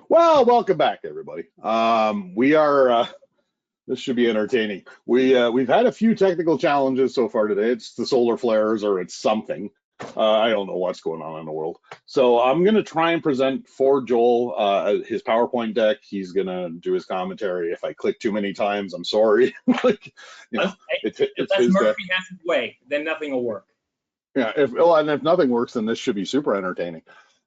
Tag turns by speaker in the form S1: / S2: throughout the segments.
S1: Well, welcome back, everybody. We are. This should be entertaining. We've had a few technical challenges so far today. It's the solar flares, or it's something. I don't know what's going on in the world. So I'm going to try and present for Joel his PowerPoint deck. He's going to do his commentary. If I click too many times, I'm sorry. Like,
S2: Unless Murphy has his way, then nothing will work.
S1: Yeah, if nothing works, then this should be super entertaining.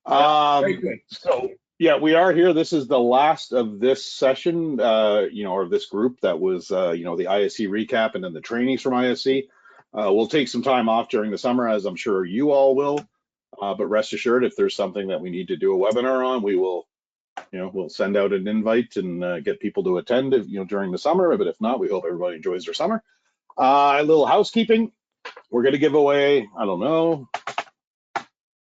S2: Very good.
S1: So yeah, we are here. This is the last of this session, or this group that was, the ISC recap and then the trainings from ISC. We'll take some time off during the summer, as I'm sure you all will. But rest assured, if there's something that we need to do a webinar on, we will, we'll send out an invite and get people to attend, during the summer. But if not, we hope everybody enjoys their summer. A little housekeeping. We're going to give away, I don't know,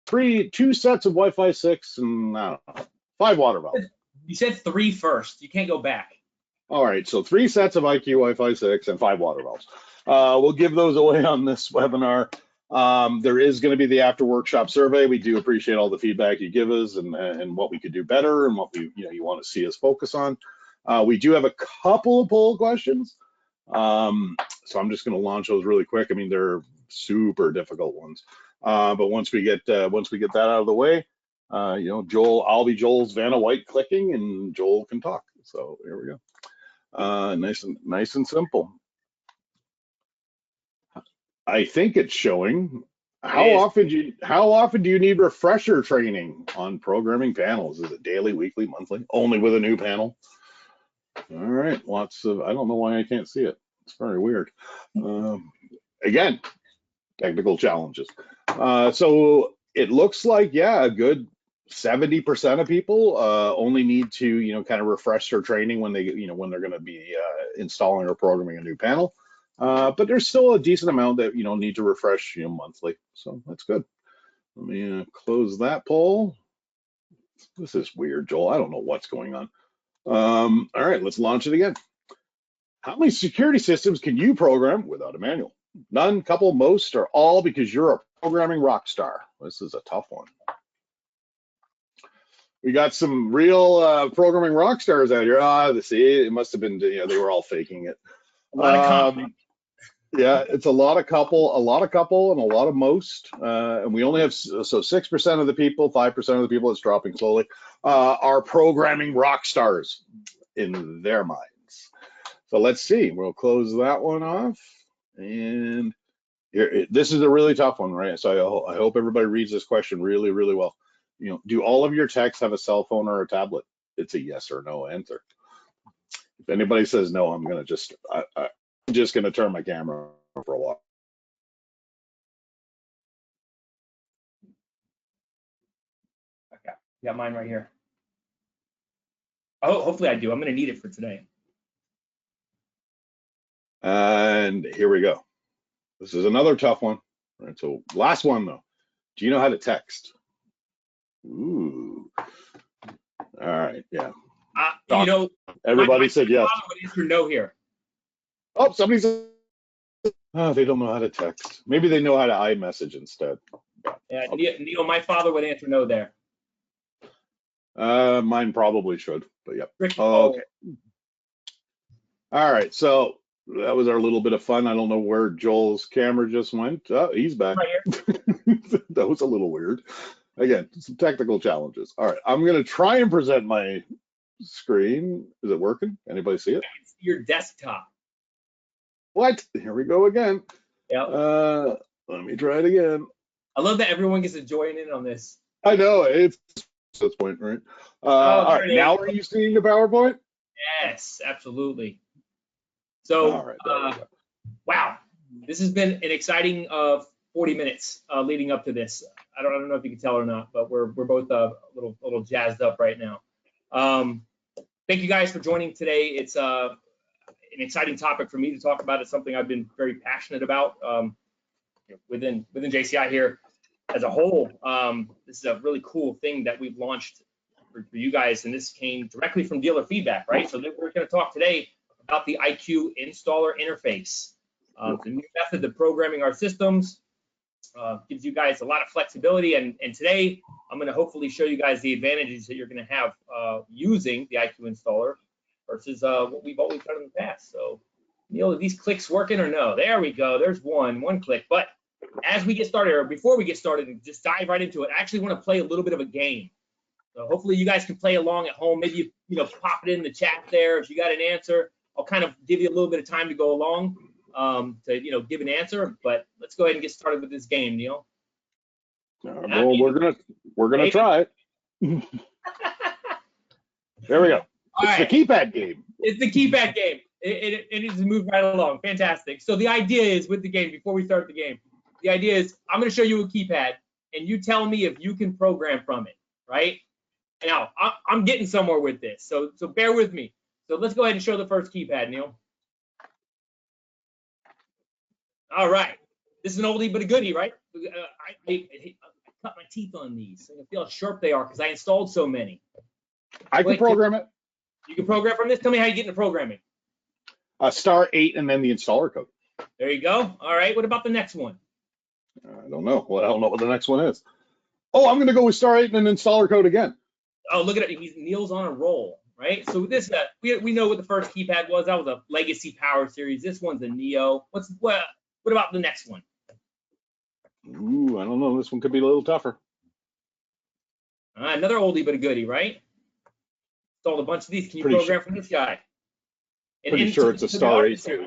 S1: two sets of Wi-Fi 6 and I don't know, 5 water valves.
S2: You said 3 first. You can't go back.
S1: All right, so 3 sets of IQ Wi-Fi 6 and 5 water valves. We'll give those away on this webinar. There is going to be the after workshop survey. We do appreciate all the feedback you give us and what we could do better and what you want to see us focus on. We do have a couple of poll questions. So I'm just going to launch those really quick. I mean, they're super difficult ones. But once we get that out of the way, I'll be Joel's Vanna White clicking, and Joel can talk. So here we go. Nice and simple. I think it's showing. How often do you need refresher training on programming panels? Is it daily, weekly, monthly? Only with a new panel? All right, lots of. I don't know why I can't see it. It's very weird. Again, technical challenges. So it looks like, yeah, a good 70% of people only need to, kind of refresh their training when they, when they're going to be installing or programming a new panel. But there's still a decent amount that, need to refresh, monthly. So that's good. Let me close that poll. This is weird, Joel. I don't know what's going on. All right, let's launch it again. How many security systems can you program without a manual? None, couple, most, or all because you're a programming rock star? This is a tough one. We got some real programming rock stars out here. See, it must have been, they were all faking it.
S2: A lot of
S1: yeah, it's a lot of couple, and a lot of most. And we only have, so 6% of the people, 5% of the people, it's dropping slowly, are programming rock stars in their minds. So let's see, we'll close that one off. And this is a really tough one, right? So I hope everybody reads this question really, really well. Do all of your techs have a cell phone or a tablet? It's a yes or no answer. If anybody says no, I'm gonna I'm just gonna turn my camera for a while.
S2: Okay, got mine right here. Oh, hopefully I do. I'm gonna need it for today.
S1: And here we go. This is another tough one. All right, so last one though. Do you know how to text? Ooh. All right, yeah.
S2: Everybody
S1: said yes.
S2: Would answer no here.
S1: Oh, somebody said, oh, they don't know how to text. Maybe they know how to iMessage instead.
S2: Yeah, Neil, my father would answer no there.
S1: Mine probably should, but yeah.
S2: Oh,
S1: okay. All right, so that was our little bit of fun. I don't know where Joel's camera just went. Oh, he's back.
S2: Right here.
S1: That was a little weird. Again, some technical challenges. All right, I'm gonna try and present my screen. Is it working? Anybody see it?
S2: I can see your desktop.
S1: What? Here we go again.
S2: Yeah.
S1: Let me try it again.
S2: I love that everyone gets to join in on this.
S1: I know, it's at this point, right? All right, now are you seeing the PowerPoint?
S2: Yes, absolutely. So,
S1: all right,
S2: wow, this has been an exciting 40 minutes leading up to this. I don't know if you can tell or not, but we're both a little jazzed up right now. Thank you guys for joining today. It's an exciting topic for me to talk about. It's something I've been very passionate about within JCI here as a whole. This is a really cool thing that we've launched for you guys, and this came directly from dealer feedback, right? So we're going to talk today about the IQ installer interface. The new method of programming our systems gives you guys a lot of flexibility, and today I'm going to hopefully show you guys the advantages that you're going to have using the IQ installer versus what we've always done in the past. So, Neil, are these clicks working or no? There we go. There's one click. But as we get started, or before we get started, and just dive right into it, I actually want to play a little bit of a game. So hopefully you guys can play along at home. Maybe pop it in the chat there if you got an answer. I'll kind of give you a little bit of time to go along to give an answer. But let's go ahead and get started with this game, Neil.
S1: Well, we're gonna try it. There we go. It's the keypad game.
S2: It's the keypad game. It needs to move right along. Fantastic. So the idea is with the game, before we start the game, the idea is I'm going to show you a keypad, and you tell me if you can program from it, right? Now, I'm getting somewhere with this, so bear with me. So let's go ahead and show the first keypad, Neil. All right. This is an oldie but a goodie, right? I cut my teeth on these. I can feel how sharp they are because I installed so many.
S1: I can program it.
S2: You can program from this? Tell me how you get into programming.
S1: *8 and then the installer code.
S2: There you go. All right. What about the next one?
S1: I don't know. Well, I don't know what the next one is. Oh, I'm going to go with *8 and then installer code again.
S2: Oh, look at it. Neil's on a roll, right? So with this, we know what the first keypad was. That was a Legacy Power Series. This one's a Neo. What about the next one?
S1: Ooh, I don't know. This one could be a little tougher.
S2: Another oldie but a goodie, right? Installed a bunch of these. Can you program from this guy?
S1: Pretty sure it's a *8 too.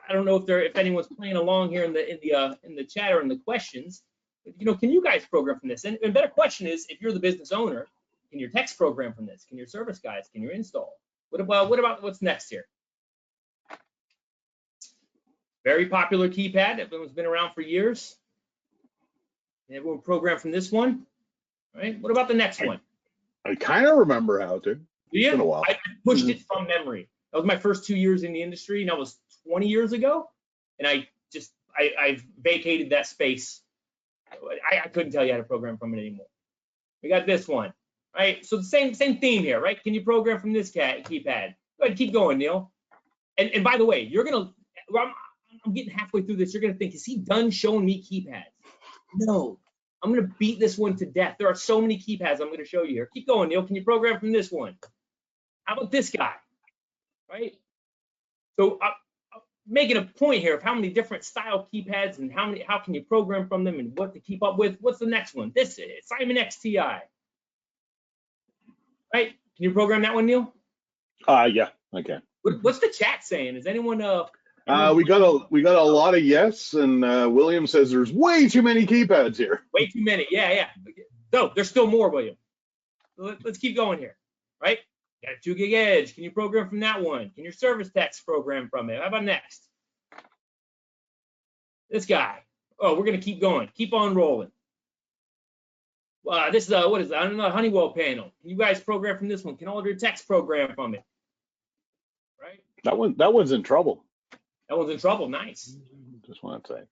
S2: I don't know if anyone's playing along here in the chat or in the questions. But, can you guys program from this? And a better question is, if you're the business owner, can your techs program from this? Can your service guys? Can your install? What about what's next here? Very popular keypad. Everyone's been around for years. Everyone programmed from this one, right? What about the next one?
S1: I kind of remember how to.
S2: Do you?
S1: It's been a while.
S2: I pushed it from memory. That was my first 2 years in the industry, and that was 20 years ago. And I've vacated that space. I couldn't tell you how to program from it anymore. We got this one, right? So the same theme here, right? Can you program from this keypad? Go ahead, keep going, Neil. And by the way, I'm getting halfway through this. You're gonna think, is he done showing me keypads? No, I'm gonna beat this one to death. There are so many keypads I'm gonna show you here. Keep going, Neil. Can you program from this one? How about this guy? Right? So I'm making a point here of how many different style keypads and how can you program from them and what to keep up with. What's the next one? This is Simon XTI. Right? Can you program that one, Neil?
S1: Yeah, I can.
S2: What's the chat saying? Is anyone
S1: we got a lot of yes, and William says there's way too many keypads here.
S2: Way too many. Yeah. So there's still more, William. So let's keep going here. Right? Got a 2 gig edge. Can you program from that one? Can your service techs program from it? How about next? This guy. Oh, we're gonna keep going. Keep on rolling. This is what is that? I don't know, Honeywell panel. Can you guys program from this one? Can all of your techs program from it? Right?
S1: That one's in trouble.
S2: That one's in trouble. Nice.
S1: Just want to say.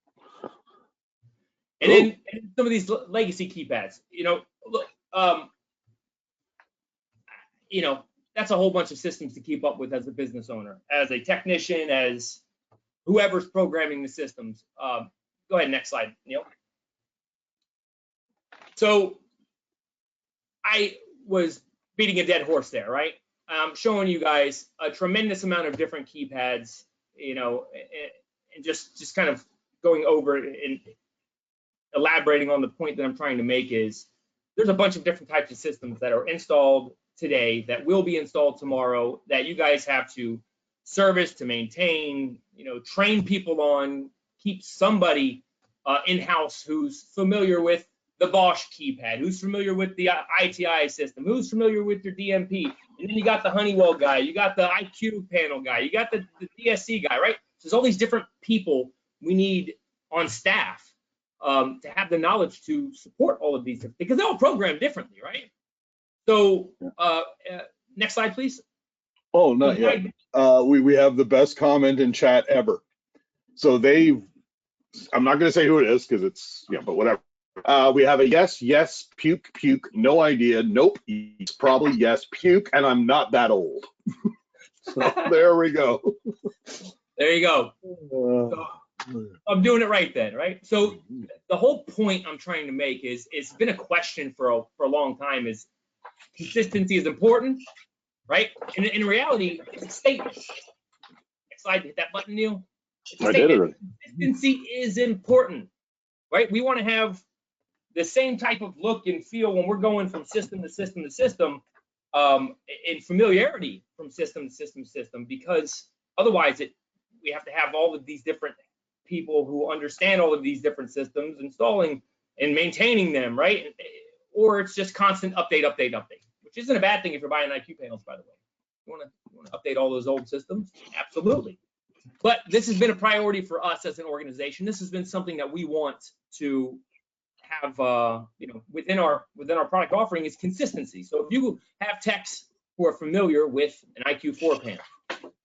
S2: And then some of these legacy keypads. Look, that's a whole bunch of systems to keep up with as a business owner, as a technician, as whoever's programming the systems. Go ahead, next slide, Neil. So I was beating a dead horse there, right? I'm showing you guys a tremendous amount of different keypads, and just kind of going over and elaborating on the point that I'm trying to make is there's a bunch of different types of systems that are installed today that will be installed tomorrow that you guys have to service, to maintain, train people on, keep somebody in-house who's familiar with the Bosch keypad, who's familiar with the ITI system, who's familiar with your DMP. And then you got the Honeywell guy, you got the IQ panel guy, you got the DSC guy, right? So there's all these different people we need on staff to have the knowledge to support all of these, because they're all programmed differently, right? So next slide, please.
S1: Oh, not yet. We have the best comment in chat ever. So I'm not going to say who it is because it's, but whatever. We have a yes, puke, no idea, nope, it's probably yes, puke, and I'm not that old. So there we go.
S2: There you go. So I'm doing it right then, right? So the whole point I'm trying to make is, it's been a question for a long time, is consistency is important, right? And in reality, it's a statement. Next slide, hit that button, Neil. It's a
S1: I did it
S2: statement. Consistency is important, right? We want to have the same type of look and feel when we're going from system to system to system, in familiarity from system to system to system, because otherwise we have to have all of these different people who understand all of these different systems, installing and maintaining them, right? Or it's just constant update, which isn't a bad thing if you're buying IQ panels, by the way. You want to update all those old systems? Absolutely. But this has been a priority for us as an organization. This has been something that we want to have, within our product offering, is consistency. So if you have techs who are familiar with an IQ4 panel,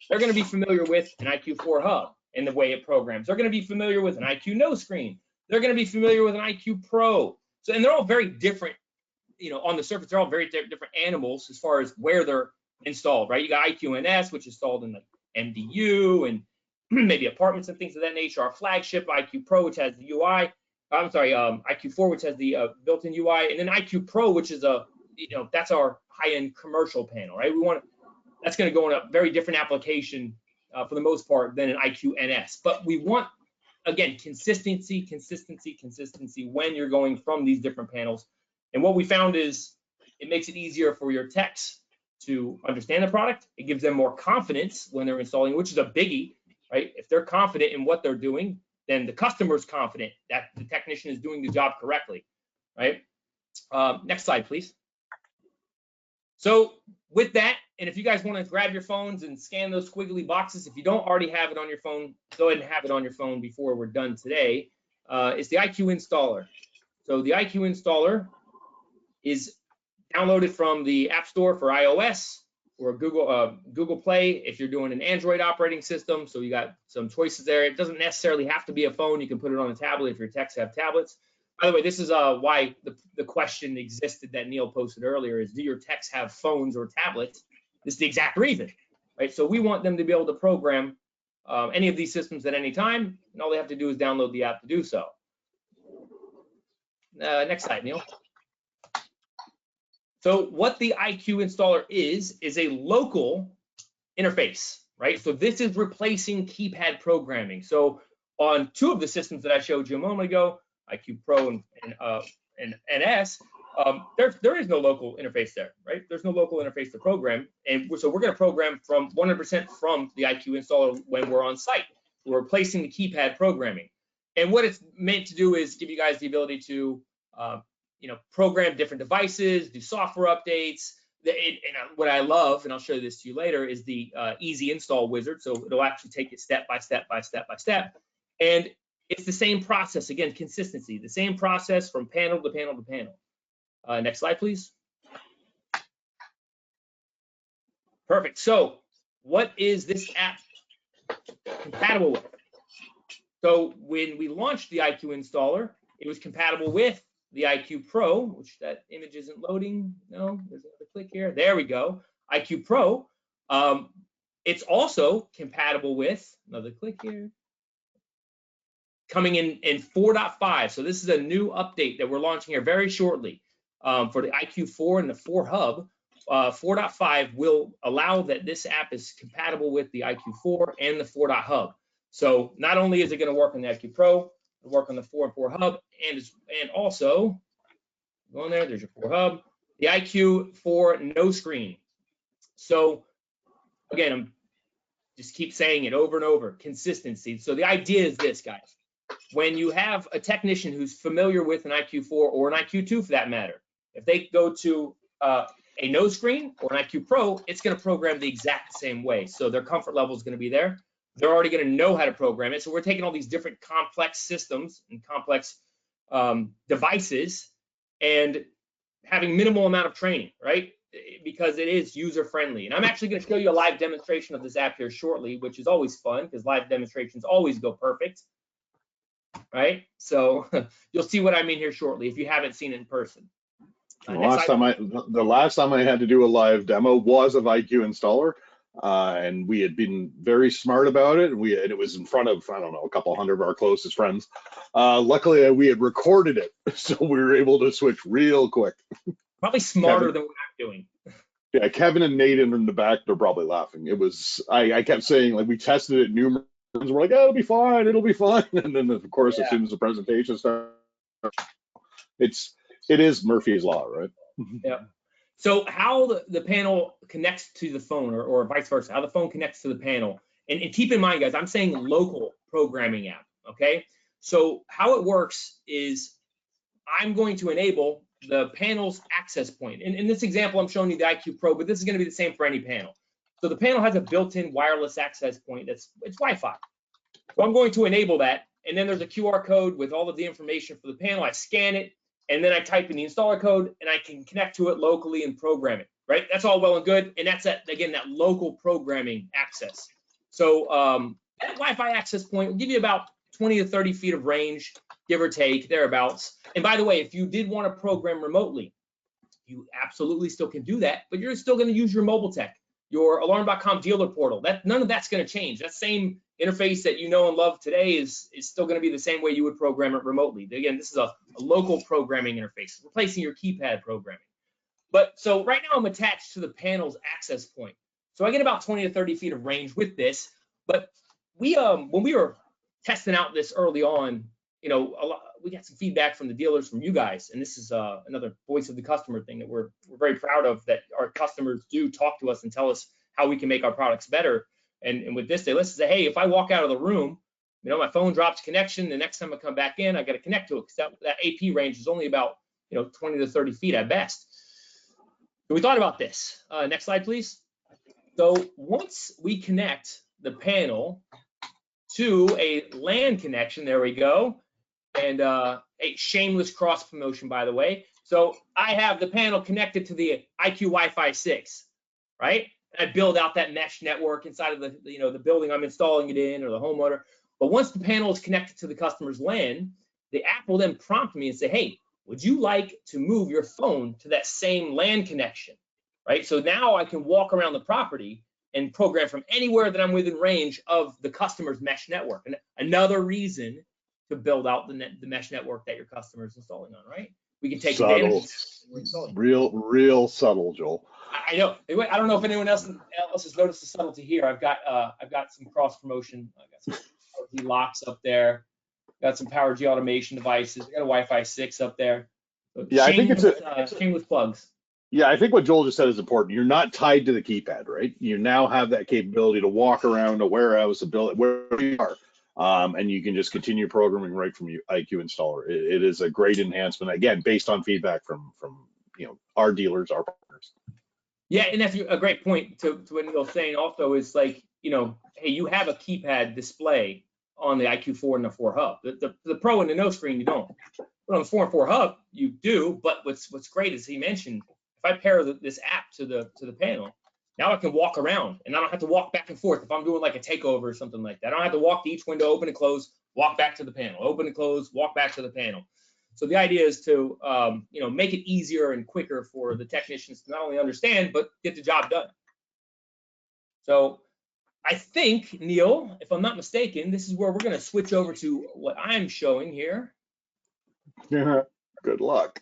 S2: they're going to be familiar with an IQ4 hub and the way it programs. They're going to be familiar with an IQ no screen. They're going to be familiar with an IQ Pro. So, and they're all very different, on the surface, they're all very different animals as far as where they're installed, right? You got IQNS, which is installed in like MDU and maybe apartments and things of that nature. Our flagship IQ Pro, which has the UI. IQ4, which has the built-in UI, and then IQ Pro, which is that's our high-end commercial panel, right? That's going to go in a very different application for the most part than an IQNS. But we want, again, consistency when you're going from these different panels. And what we found is it makes it easier for your techs to understand the product. It gives them more confidence when they're installing, which is a biggie, right? If they're confident in what they're doing, then the customer's confident that the technician is doing the job correctly, right? Next slide, please. So with that, and if you guys want to grab your phones and scan those squiggly boxes, if you don't already have it on your phone, go ahead and have it on your phone before we're done today. It's the IQ installer. So the IQ installer is downloaded from the App Store for iOS or Google Play if you're doing an Android operating system. So you got some choices there. It doesn't necessarily have to be a phone. You can put it on a tablet if your techs have tablets. By the way, this is why the question existed that Neil posted earlier is, do your techs have phones or tablets? This is the exact reason, right? So we want them to be able to program any of these systems at any time, and all they have to do is download the app to do so. Next slide, Neil. So what the IQ installer is a local interface, right? So this is replacing keypad programming. So on two of the systems that I showed you a moment ago, IQ Pro and NS, there is no local interface there, right? There's no local interface to program. And so we're going to program from 100% from the IQ installer when we're on site. We're replacing the keypad programming. And what it's meant to do is give you guys the ability to program different devices, do software updates. What I love, and I'll show this to you later, is the easy install wizard. So it'll actually take it step by step by step by step. And it's the same process, again, consistency, the same process from panel to panel to panel. Next slide, please. Perfect. So what is this app compatible with? So when we launched the IQ installer, it was compatible with the IQ Pro, which that image isn't loading. No, there's another click here. There we go. IQ Pro. It's also compatible with, another click here, coming in 4.5. So this is a new update that we're launching here very shortly for the IQ4 and the 4 hub. 4.5 will allow that this app is compatible with the IQ4 and the 4 hub. So not only is it going to work on the IQ Pro, it'll work on the 4 and 4 hub, and also, go on there, there's your 4 hub, the IQ4 no screen. So again, I'm just keep saying it over and over, consistency. So the idea is this, guys. When you have a technician who's familiar with an IQ4 or an IQ2 for that matter, if they go to a no screen or an IQ Pro, it's going to program the exact same way. So their comfort level is going to be there. They're already going to know how to program it. So we're taking all these different complex systems and complex devices and having minimal amount of training, right? Because it is user friendly. And I'm actually going to show you a live demonstration of this app here shortly, which is always fun because live demonstrations always go perfect, right? So you'll see what I mean here shortly if you haven't seen it in person.
S1: The last time I had to do a live demo was of IQ installer. And we had been very smart about it. And it was in front of, I don't know, a couple hundred of our closest friends. Luckily, we had recorded it, so we were able to switch real quick.
S2: Probably smarter than what I'm doing.
S1: Yeah, Kevin and Nathan in the back, they're probably laughing. It was, I kept saying, like, we tested it numerous times. We're like, oh, it'll be fine, it'll be fine. And then, of course, as soon as the presentation starts, it is Murphy's Law, right?
S2: Yeah. So how the panel connects to the phone, or vice versa, how the phone connects to the panel. And keep in mind, guys, I'm saying local programming app, okay? So how it works is I'm going to enable the panel's access point. In this example, I'm showing you the IQ Pro, but this is going to be the same for any panel. So the panel has a built-in wireless access point it's Wi-Fi. So I'm going to enable that, and then there's a QR code with all of the information for the panel. I scan it, and then I type in the installer code, and I can connect to it locally and program it, right? That's all well and good, and that's, again, that local programming access. So that Wi-Fi access point will give you about 20 to 30 feet of range, give or take, thereabouts. And by the way, if you did want to program remotely, you absolutely still can do that, but you're still going to use your mobile tech, your Alarm.com dealer portal. None of that's going to change. That same interface that you know and love today is still going to be the same way you would program it remotely. Again, this is a local programming interface, replacing your keypad programming. But so right now I'm attached to the panel's access point. So I get about 20 to 30 feet of range with this. But we when we were testing out this early on, we got some feedback from the dealers, from you guys, and this is another voice of the customer thing that we're very proud of, that our customers do talk to us and tell us how we can make our products better. And with this, they listen, say, hey, if I walk out of the room, my phone drops connection. The next time I come back in, I got to connect to it, because that AP range is only about 20 to 30 feet at best. So we thought about this. Next slide, please. So once we connect the panel to a LAN connection, there we go. And a shameless cross promotion, by the way. So I have the panel connected to the IQ Wi-Fi 6, right? And I build out that mesh network inside of the building I'm installing it in, or the homeowner. But once the panel is connected to the customer's LAN, the app will then prompt me and say, hey, would you like to move your phone to that same LAN connection, right? So now I can walk around the property and program from anywhere that I'm within range of the customer's mesh network. And another reason to build out the mesh network that your customer is installing on, right? We can take advantage of that.
S1: Real subtle, Joel.
S2: I know. I don't know if anyone else has noticed the subtlety here. I've got some cross promotion. I've got some Power G locks up there. Got some Power G automation devices. I got a Wi-Fi 6 up there. So
S1: yeah, I think it's
S2: shameless plugs.
S1: Yeah, I think what Joel just said is important. You're not tied to the keypad, right? You now have that capability to walk around a warehouse, a building, wherever you are. And you can just continue programming right from your IQ installer. It is a great enhancement, again, based on feedback from our dealers, our partners.
S2: Yeah, and that's a great point to what Neil's saying also, is like, hey, you have a keypad display on the IQ4 and the 4 Hub. The Pro and the No Screen, you don't. But on the 4 and 4 Hub, you do. But what's great is, he mentioned, if I pair this app to the panel, now I can walk around, and I don't have to walk back and forth if I'm doing like a takeover or something like that. I don't have to walk to each window, open and close, walk back to the panel, open and close, walk back to the panel. So the idea is to make it easier and quicker for the technicians to not only understand, but get the job done. So I think, Neil, if I'm not mistaken, this is where we're going to switch over to what I'm showing here.
S1: Yeah. Good luck.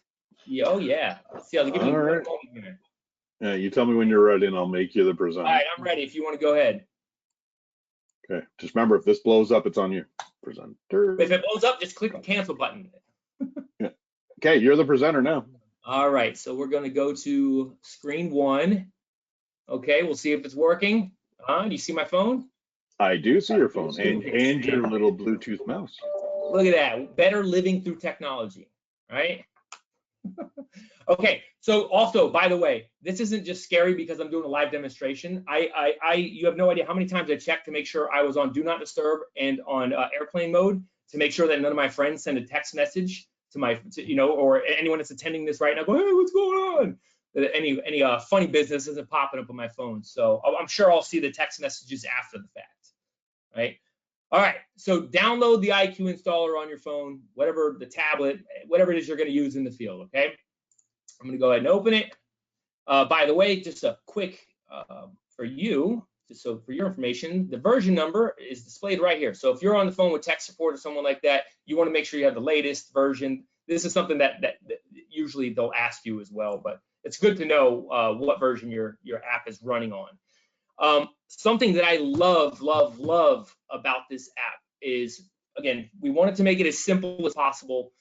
S2: Oh yeah. Let's see. I'll give you one moment here.
S1: Yeah, you tell me when you're ready, and I'll make you the presenter.
S2: All right, I'm ready if you want to go ahead.
S1: Okay, just remember, if this blows up, it's on you. Presenter.
S2: If it blows up, just click the cancel button.
S1: Yeah. Okay, you're the presenter now.
S2: All right, so we're going to go to screen 1. Okay, we'll see if it's working. Do you see my phone?
S1: I do see your phone and your little Bluetooth mouse.
S2: Look at that. Better living through technology, right? Okay, so also, by the way, this isn't just scary because I'm doing a live demonstration. You have no idea how many times I checked to make sure I was on Do Not Disturb and on airplane mode, to make sure that none of my friends send a text message or anyone that's attending this right now go, hey, what's going on? That any funny business isn't popping up on my phone. So I'm sure I'll see the text messages after the fact, right? All right, so download the IQ installer on your phone, whatever, the tablet, whatever it is you're going to use in the field, okay? I'm going to go ahead and open it. By the way, just a quick for you, so for your information, the version number is displayed right here. So if you're on the phone with tech support or someone like that, you want to make sure you have the latest version. This is something that usually they'll ask you as well, but it's good to know what version your app is running on. Something that I love about this app is, again, we wanted to make it as simple as possible,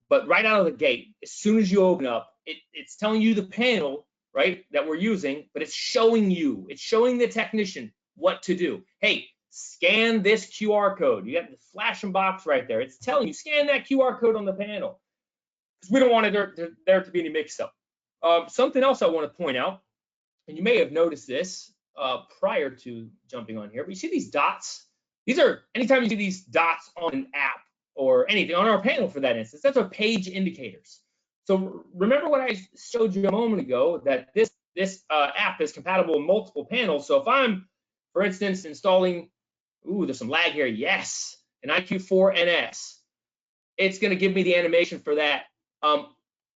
S2: but right out of the gate, as soon as you open up, it's telling you the panel, right, that we're using, but it's showing the technician what to do. Hey, scan this QR code. You got the flashing box right there. It's telling you, scan that QR code on the panel, because we don't want there to be any mix-up. Something else I want to point out, and you may have noticed this prior to jumping on here, but you see these dots? These are, anytime you see these dots on an app or anything, on our panel for that instance, that's our page indicators. So remember what I showed you a moment ago, that this app is compatible with multiple panels. So if I'm, for instance, installing, there's some lag here, yes, an IQ4 NS, it's going to give me the animation for that.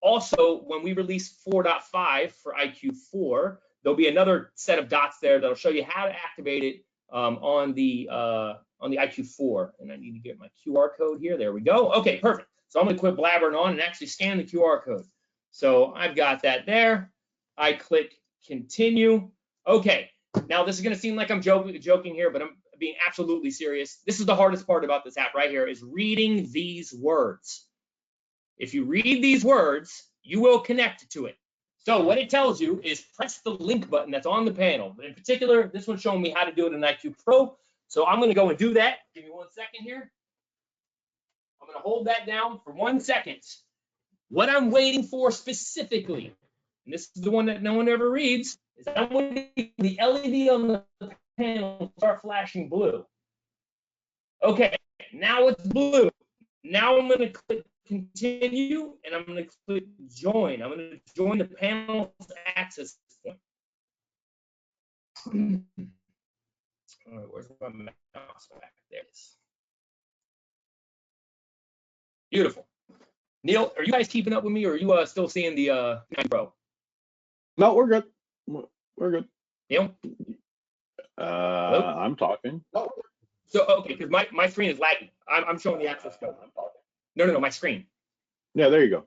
S2: Also, when we release 4.5 for IQ4, there'll be another set of dots there that'll show you how to activate it on the IQ4. And I need to get my QR code here. There we go. Okay, perfect. So I'm going to quit blabbering on and actually scan the QR code. So I've got that there. I click continue. Okay, now this is going to seem like I'm joking here, but I'm being absolutely serious. This is the hardest part about this app right here, is reading these words. If you read these words, you will connect to it. So what it tells you is press the link button that's on the panel. In particular, this one's showing me how to do it in IQ Pro. So I'm going to go and do that. Give me 1 second here. I'm going to hold that down for 1 second. What I'm waiting for specifically, and this is the one that no one ever reads, is I'm waiting for the LED on the panel to start flashing blue. Okay, now it's blue. Now I'm going to click continue, and I'm going to click join. I'm going to join the panel's access point. All right, where's my mouse back? There it is. Beautiful. Neil, are you guys keeping up with me, or are you still seeing the 9 Pro?
S1: No, we're good. We're good.
S2: Neil?
S1: I'm talking.
S2: So, okay, because my screen is lagging. I'm showing the access code. No, my screen.
S1: Yeah, there you go.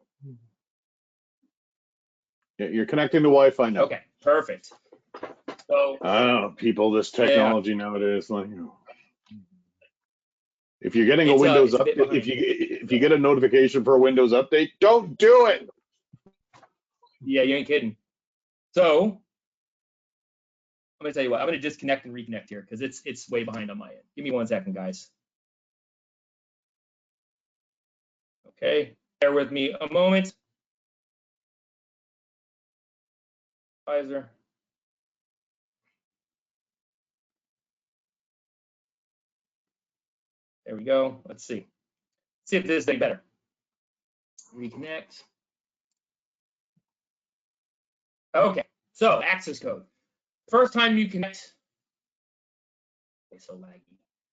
S1: Yeah, you're connecting to Wi-Fi now.
S2: Okay, perfect. So,
S1: I don't know, people, this technology nowadays, like, if you're getting a Windows update, if you get a notification for a Windows update, don't do it.
S2: Yeah, you ain't kidding. So I'm gonna tell you what, I'm gonna disconnect and reconnect here because it's way behind on my end. Give me 1 second, guys. Okay, bear with me a moment. Pfizer. There we go. Let's see. See if this is any better. Reconnect. Okay, so access code. First time you connect, it's so laggy.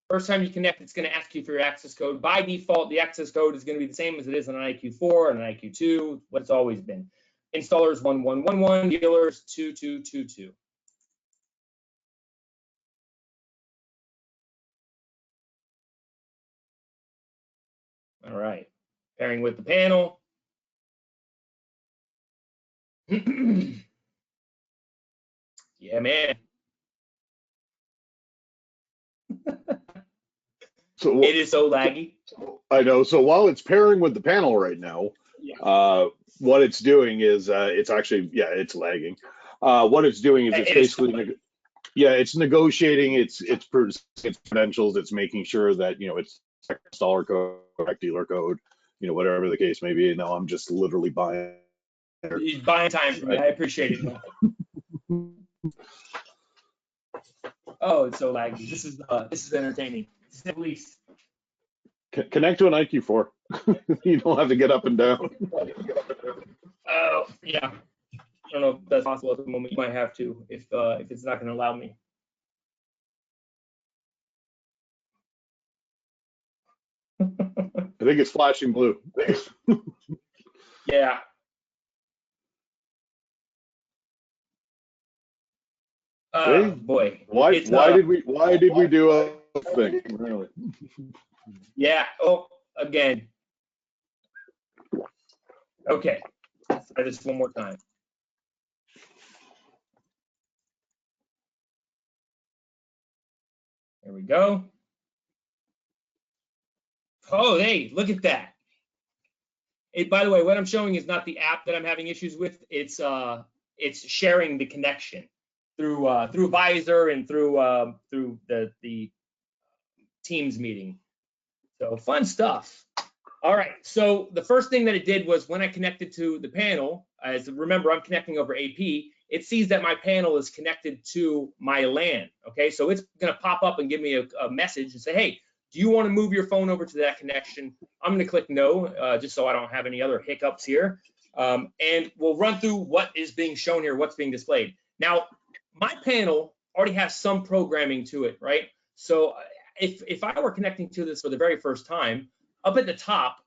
S2: First time you connect, it's going to ask you for your access code. By default, the access code is going to be the same as it is on an IQ4 and an IQ2, what it's always been. Installers 1111, dealers 2222. All right, pairing with the panel. Yeah, man. So it is so laggy.
S1: I know. So while it's pairing with the panel right now, what it's doing is it's actually, it's lagging. What it's doing is it's basically, it's negotiating its credentials. It's making sure that it's installer code, correct dealer code, whatever the case may be. Now I'm just literally buying.
S2: He's buying time for me. I appreciate it. Oh, it's so laggy. This is entertaining. At least.
S1: Connect to an IQ4. You don't have to get up and down.
S2: Oh, yeah. I don't know if that's possible at the moment. You might have to if it's not going to allow me.
S1: I think it's flashing blue.
S2: Yeah.
S1: See?
S2: Boy,
S1: Why
S2: it's
S1: did we do a thing? Really?
S2: yeah. Oh, again. Okay. Let's try this one more time. There we go. Oh, hey, look at that. By the way, what I'm showing is not the app that I'm having issues with. It's sharing the connection through Visor and through the Teams meeting. So fun stuff. All right. So the first thing that it did was when I connected to the panel, as remember, I'm connecting over AP. It sees that my panel is connected to my LAN. Okay. So it's going to pop up and give me a message and say, hey, do you want to move your phone over to that connection? I'm going to click no, just so I don't have any other hiccups here. And we'll run through what is being shown here, what's being displayed. Now, my panel already has some programming to it, right? So if I were connecting to this for the very first time, up at the top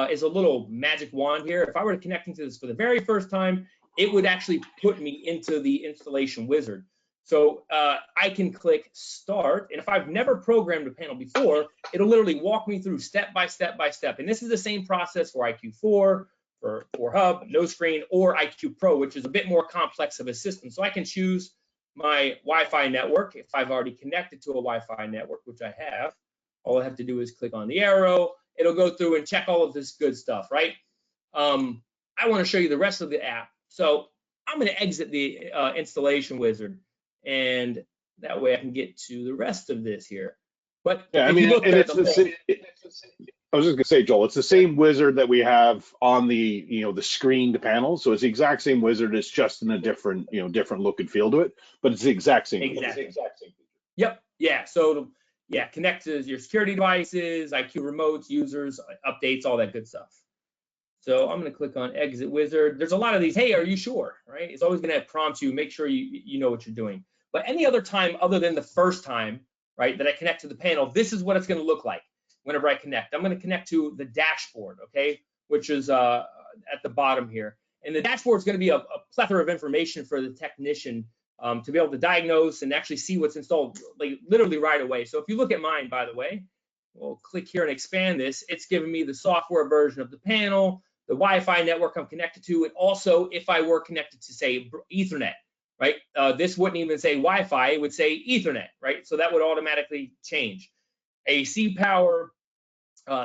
S2: is a little magic wand here. If I were connecting to this for the very first time, it would actually put me into the installation wizard. So I can click start, and if I've never programmed a panel before, it'll literally walk me through step by step by step. And this is the same process for IQ4, for Hub, no screen, or IQ Pro, which is a bit more complex of a system. So I can choose my Wi-Fi network if I've already connected to a Wi-Fi network, which I have. All I have to do is click on the arrow. It'll go through and check all of this good stuff, right? I want to show you the rest of the app. So I'm going to exit the installation wizard, and that way I can get to the rest of this here. But
S1: Yeah, I
S2: if
S1: mean,
S2: you look
S1: and
S2: at
S1: it's the same. I was just gonna say, Joel, it's the same wizard that we have on the the screened panel. So it's the exact same wizard. It's just in a different different look and feel to it, but it's the exact same.
S2: Exactly. Yep. Yeah. So yeah, connect to your security devices, IQ remotes, users, updates, all that good stuff. So I'm going to click on exit wizard. There's a lot of these. Hey, are you sure? Right? It's always going to prompt you. Make sure you know what you're doing. But any other time other than the first time, right, that I connect to the panel, this is what it's going to look like whenever I connect. I'm going to connect to the dashboard, okay, which is at the bottom here. And the dashboard is going to be a plethora of information for the technician to be able to diagnose and actually see what's installed, like literally right away. So if you look at mine, by the way, we'll click here and expand this. It's giving me the software version of the panel, the Wi-Fi network I'm connected to, and also if I were connected to, say, Ethernet, right? This wouldn't even say Wi-Fi, it would say Ethernet, right? So that would automatically change. AC power,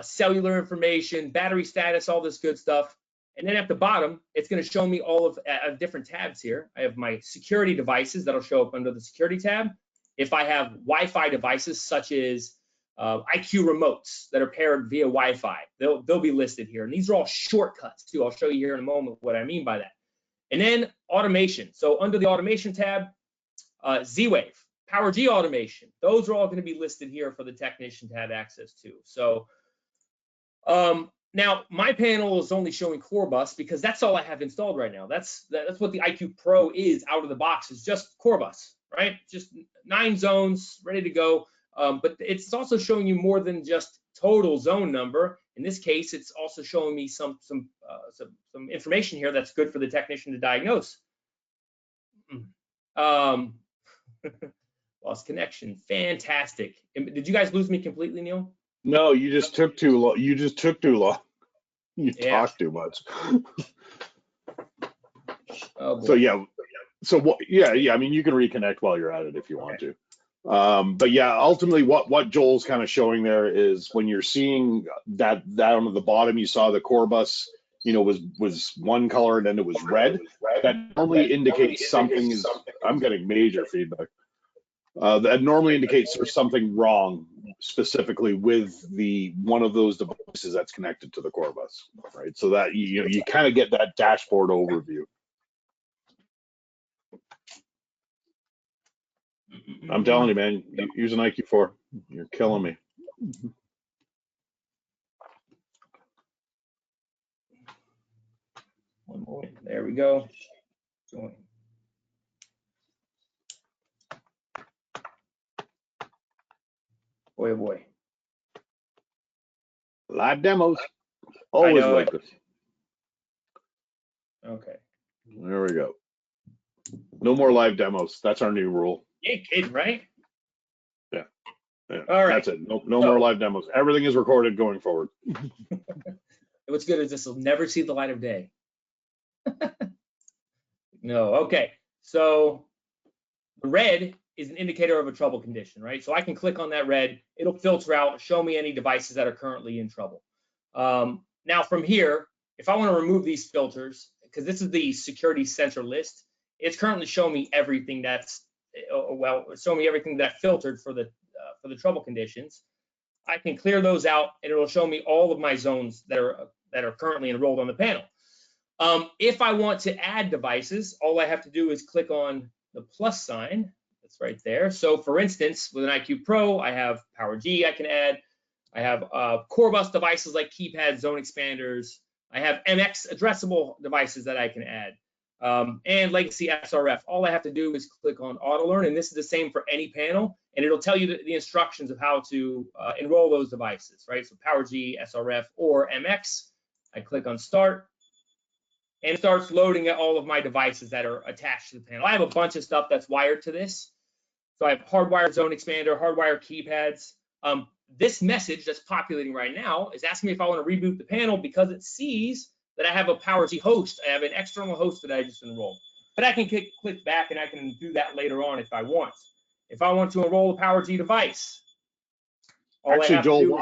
S2: cellular information, battery status, all this good stuff. And then at the bottom, it's going to show me all of different tabs here. I have my security devices that'll show up under the security tab. If I have Wi-Fi devices such as IQ remotes that are paired via Wi-Fi, they'll be listed here. And these are all shortcuts too. I'll show you here in a moment what I mean by that. And then automation. So under the automation tab, Z-Wave, Power G automation. Those are all going to be listed here for the technician to have access to. So now my panel is only showing Core Bus because that's all I have installed right now. That's what the IQ Pro is out of the box, is just Core Bus, right? Just 9 zones ready to go. But it's also showing you more than just total zone number. In this case, it's also showing me some information here that's good for the technician to diagnose. Lost connection. Fantastic. Did you guys lose me completely, Neil?
S1: No, you just took too long. You just took too long. You talked too much.
S2: Oh, boy.
S1: So yeah. So what? Yeah. I mean, you can reconnect while you're at it if you want to. But yeah, ultimately, what Joel's kind of showing there is when you're seeing that down at the bottom, you saw the Core Bus, was one color and then it was red. That normally indicates something is. I'm getting major feedback. That normally indicates there's something wrong specifically with one of those devices that's connected to the Core Bus, right? So that you kind of get that dashboard overview. I'm telling you, man, use an IQ4. You're killing me.
S2: One moment. There we go. Join. Boy, oh boy.
S1: Live demos. Always like this.
S2: Okay.
S1: There we go. No more live demos. That's our new rule.
S2: You ain't kidding, right?
S1: Yeah. Yeah.
S2: All right.
S1: That's it. No more live demos. Everything is recorded going forward.
S2: What's good is this will never see the light of day. No. Okay. So the red is an indicator of a trouble condition, right? So I can click on that red. It'll filter out, show me any devices that are currently in trouble. Now from here, if I want to remove these filters, because this is the security sensor list, it's currently showing me everything that's, well, it's showing me everything that I filtered for the trouble conditions. I can clear those out, and it'll show me all of my zones that are currently enrolled on the panel. If I want to add devices, all I have to do is click on the plus sign. That's right there. So for instance, with an IQ Pro, I have Power G I can add. I have core bus devices like keypads, zone expanders. I have MX addressable devices that I can add. And legacy SRF. All I have to do is click on auto learn, and this is the same for any panel, and it'll tell you the instructions of how to enroll those devices, right? So Power G, SRF, or MX. I click on start, and it starts loading all of my devices that are attached to the panel. I have a bunch of stuff that's wired to this. So I have hardwired zone expander, hardwired keypads. This message that's populating right now is asking me if I want to reboot the panel because it sees that I have a Power G host. I have an external host that I just enrolled. But I can click back and I can do that later on if I want. If I want to enroll a Power G device, all I have to do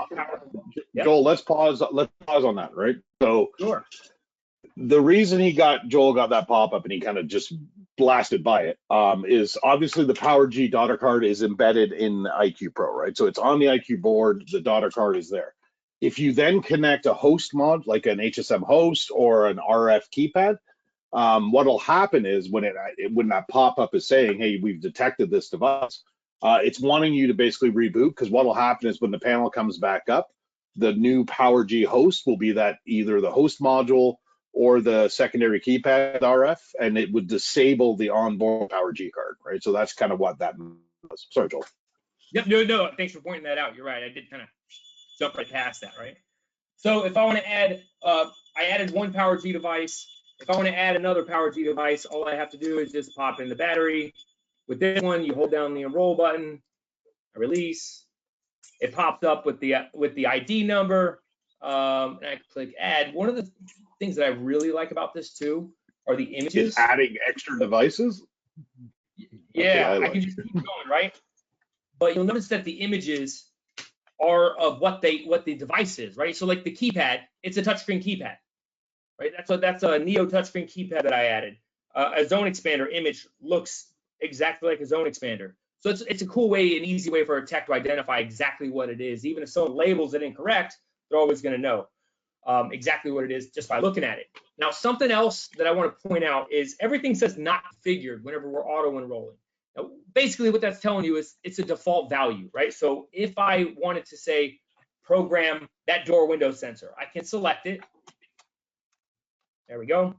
S2: is
S1: Joel, let's pause on that, right? So
S2: sure.
S1: The reason Joel got that pop up and he kind of just blasted by it is obviously the Power G daughter card is embedded in IQ Pro, right? So it's on the IQ board, the daughter card is there. If you then connect a host mod like an HSM host or an RF keypad, what'll happen is when that pop up is saying, hey, we've detected this device, it's wanting you to basically reboot, because what'll happen is when the panel comes back up, the new Power G host will be that either the host module or the secondary keypad RF, and it would disable the onboard Power G card, right? So that's kind of what that was. Sorry, Joel.
S2: Yep, no, thanks for pointing that out. You're right. I did kind of jump right past that, right? So if I want to add, I added one Power G device. If I want to add another Power G device, all I have to do is just pop in the battery. With this one, you hold down the enroll button, release. It pops up with the ID number, and I click add. One of the things that I really like about this too are the images.
S1: Is adding extra devices?
S2: Yeah, okay, I can just keep going, right? But you'll notice that the images are of what the device is, right? So like the keypad, it's a touchscreen keypad, right? That's a Neo touchscreen keypad that I added. A zone expander image looks exactly like a zone expander. So it's a cool way, an easy way for a tech to identify exactly what it is. Even if someone labels it incorrect, they're always going to know exactly what it is just by looking at it. Now, something else that I want to point out is everything says not configured whenever we're auto enrolling. Now, basically, what that's telling you is it's a default value, right? So if I wanted to say program that door window sensor, I can select it. There we go.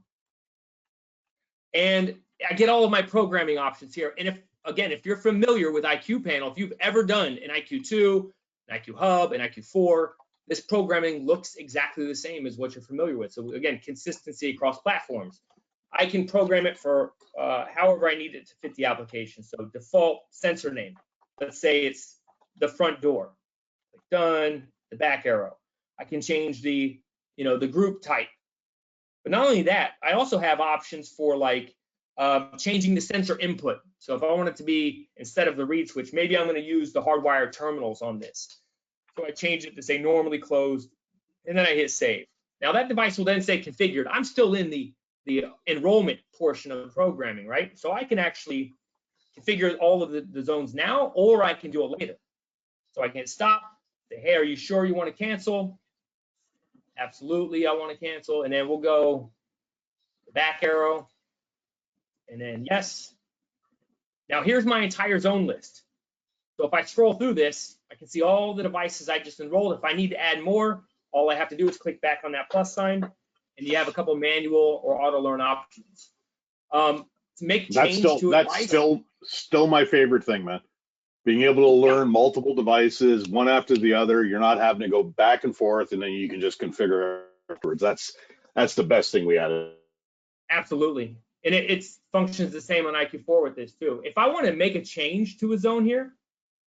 S2: And I get all of my programming options here. And if you're familiar with IQ Panel, if you've ever done an IQ2, an IQ Hub, an IQ4, this programming looks exactly the same as what you're familiar with. So again, consistency across platforms. I can program it for however I need it to fit the application. So default sensor name. Let's say it's the front door. Click done, the back arrow. I can change the group type. But not only that, I also have options for like changing the sensor input. So if I want it to be, instead of the read switch, maybe I'm going to use the hardwired terminals on this. So I change it to say normally closed, and then I hit save. Now that device will then say configured. I'm still in the enrollment portion of the programming, right? So I can actually configure all of the zones now, or I can do it later. So I can stop, say, hey, are you sure you want to cancel? Absolutely, I want to cancel. And then we'll go back arrow, and then yes. Now here's my entire zone list. So if I scroll through this, I can see all the devices I just enrolled. If I need to add more, all I have to do is click back on that plus sign, and you have a couple manual or auto learn options. To make change to a device.
S1: That's still my favorite thing, man. Being able to learn multiple devices, one after the other. You're not having to go back and forth, and then you can just configure afterwards. That's the best thing we added.
S2: Absolutely. And it functions the same on IQ4 with this too. If I want to make a change to a zone here,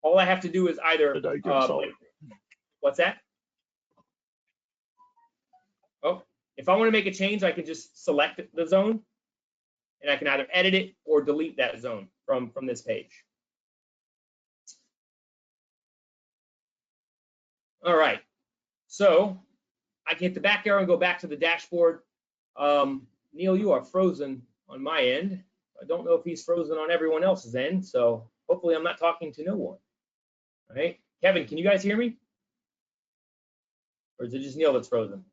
S2: all I have to do is either, what's that? Oh, if I want to make a change, I can just select the zone, and I can either edit it or delete that zone from this page. All right, so I can hit the back arrow and go back to the dashboard. Neil, you are frozen on my end. I don't know if he's frozen on everyone else's end, so hopefully I'm not talking to no one. All right, Kevin, can you guys hear me? Or is it just Neil that's frozen?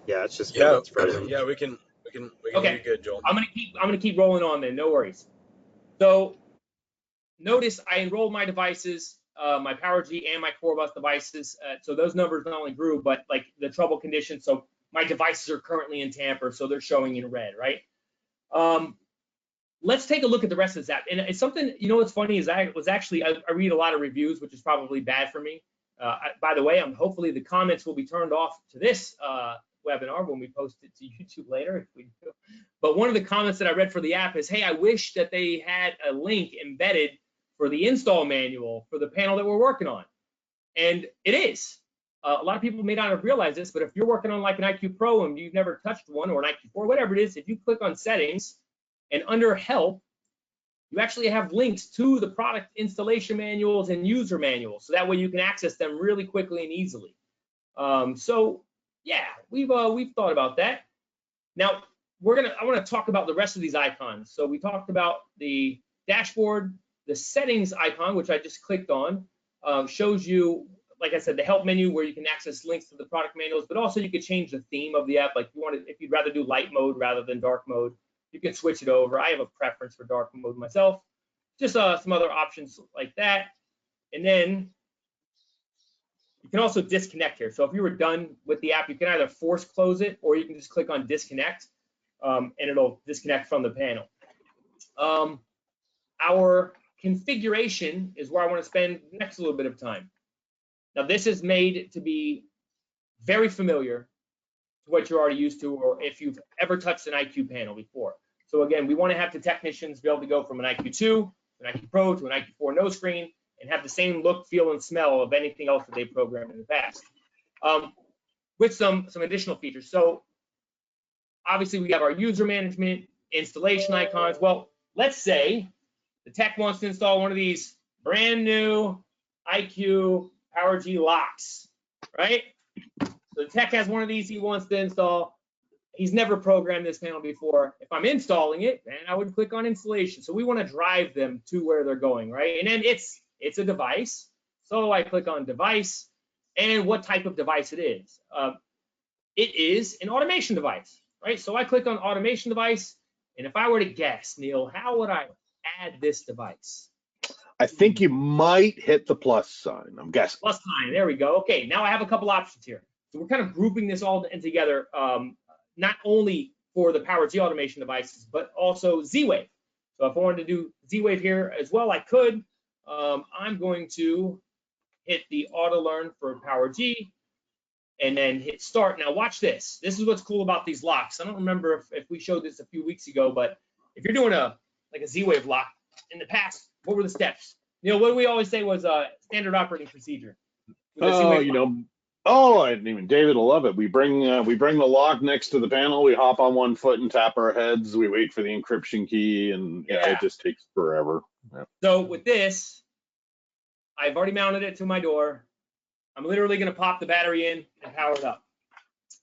S3: Yeah, it's just Neil that's frozen.
S4: Yeah, we can
S2: Okay.
S4: hear you good, Joel.
S2: I'm gonna keep rolling on then, no worries. So notice I enrolled my devices, my PowerG and my Core Bus devices. So those numbers not only grew, but like the trouble condition. So my devices are currently in tamper, so they're showing in red, right? Let's take a look at the rest of this app. And it's something, you know, what's funny is I read a lot of reviews, which is probably bad for me. By the way, hopefully the comments will be turned off to this webinar when we post it to YouTube later, if we do. But one of the comments that I read for the app is, hey, I wish that they had a link embedded for the install manual for the panel that we're working on. And it is. A lot of people may not have realized this, but if you're working on like an IQ Pro and you've never touched one, or an IQ4, whatever it is, if you click on settings and under help, you actually have links to the product installation manuals and user manuals. So that way you can access them really quickly and easily. So yeah, we've thought about that. Now I want to talk about the rest of these icons. So we talked about the dashboard, the settings icon, which I just clicked on, shows you, like I said, the help menu where you can access links to the product manuals, but also you could change the theme of the app. Like if you'd rather do light mode rather than dark mode, you can switch it over. I have a preference for dark mode myself. Just some other options like that. And then you can also disconnect here. So if you were done with the app, you can either force close it, or you can just click on disconnect, and it'll disconnect from the panel. Our configuration is where I want to spend the next little bit of time. Now, this is made to be very familiar to what you're already used to, or if you've ever touched an IQ panel before. So again, we want to have the technicians be able to go from an IQ2 to an IQ Pro to an IQ4 no screen and have the same look, feel, and smell of anything else that they programmed in the past, with some additional features. So obviously we have our user management, installation icons. Well, let's say the tech wants to install one of these brand new IQ PowerG locks, right? So the tech has one of these he wants to install. He's never programmed this panel before. If I'm installing it, then I would click on installation. So we want to drive them to where they're going, right? And then it's a device. So I click on device and what type of device it is. It is an automation device, right? So I click on automation device. And if I were to guess, Neil, how would I add this device?
S1: I think you might hit the plus sign. I'm guessing.
S2: Plus sign. There we go. Okay, now I have a couple options here. So we're kind of grouping this all together, not only for the PowerG automation devices, but also Z-Wave. So if I wanted to do Z-Wave here as well, I could. I'm going to hit the auto learn for PowerG and then hit start. Now watch this. This is what's cool about these locks. I don't remember if we showed this a few weeks ago, but if you're doing a Z-Wave lock in the past, what were the steps? Neil, what do we always say was a standard operating procedure?
S1: And even David will love it. We bring the lock next to the panel. We hop on one foot and tap our heads. We wait for the encryption key, and it just takes forever. Yeah.
S2: So with this, I've already mounted it to my door. I'm literally going to pop the battery in and power it up.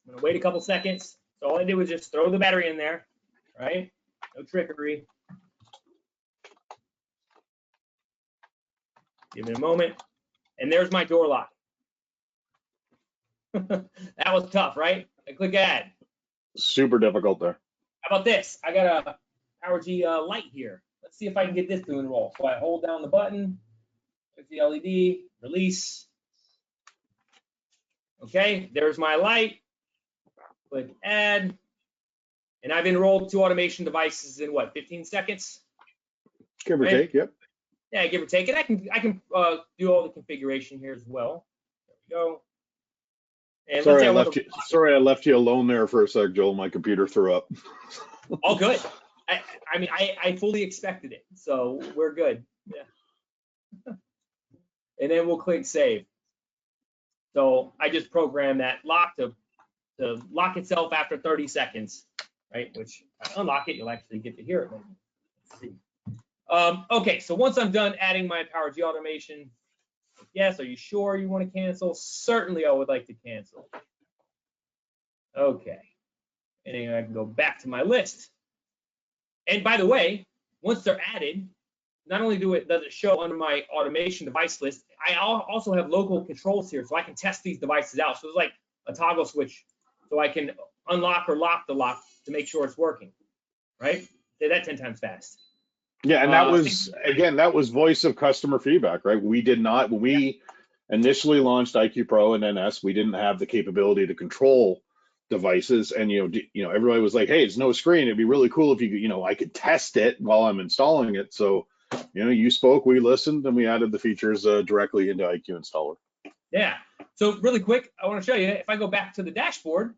S2: I'm going to wait a couple seconds. So all I did was just throw the battery in there, right? No trickery. Give it a moment. And there's my door lock. That was tough, right? I click add.
S1: Super difficult there.
S2: How about this? I got a PowerG light here. Let's see if I can get this to enroll. So I hold down the button, click the LED, release. Okay, there's my light. Click add. And I've enrolled 2 automation devices in what, 15 seconds?
S1: Give or take, yep.
S2: Yeah, give or take. And I can do all the configuration here as well. There we go. And
S1: Sorry, I left you alone there for a sec, Joel. My computer threw up.
S2: All good. I mean, I fully expected it, so we're good. Yeah. And then we'll click save. So I just programmed that lock to lock itself after 30 seconds, right? Which if I unlock it, you'll actually get to hear it later. Let's see. Okay, so once I'm done adding my Power G automation, yes, are you sure you want to cancel? Certainly, I would like to cancel. Okay, and then I can go back to my list. And by the way, once they're added, not only does it show under my automation device list, I also have local controls here, so I can test these devices out. So it's like a toggle switch, so I can unlock or lock the lock to make sure it's working, right? Say that 10 times fast.
S1: Yeah, and that was, again, that was voice of customer feedback, right? We did not, when we initially launched IQ Pro and NS, we didn't have the capability to control devices, and everybody was like, hey, it's no screen, it'd be really cool if I could test it while I'm installing it. So you spoke, we listened, and we added the features directly into IQ Installer.
S2: Yeah, so really quick, I want to show you, if I go back to the dashboard,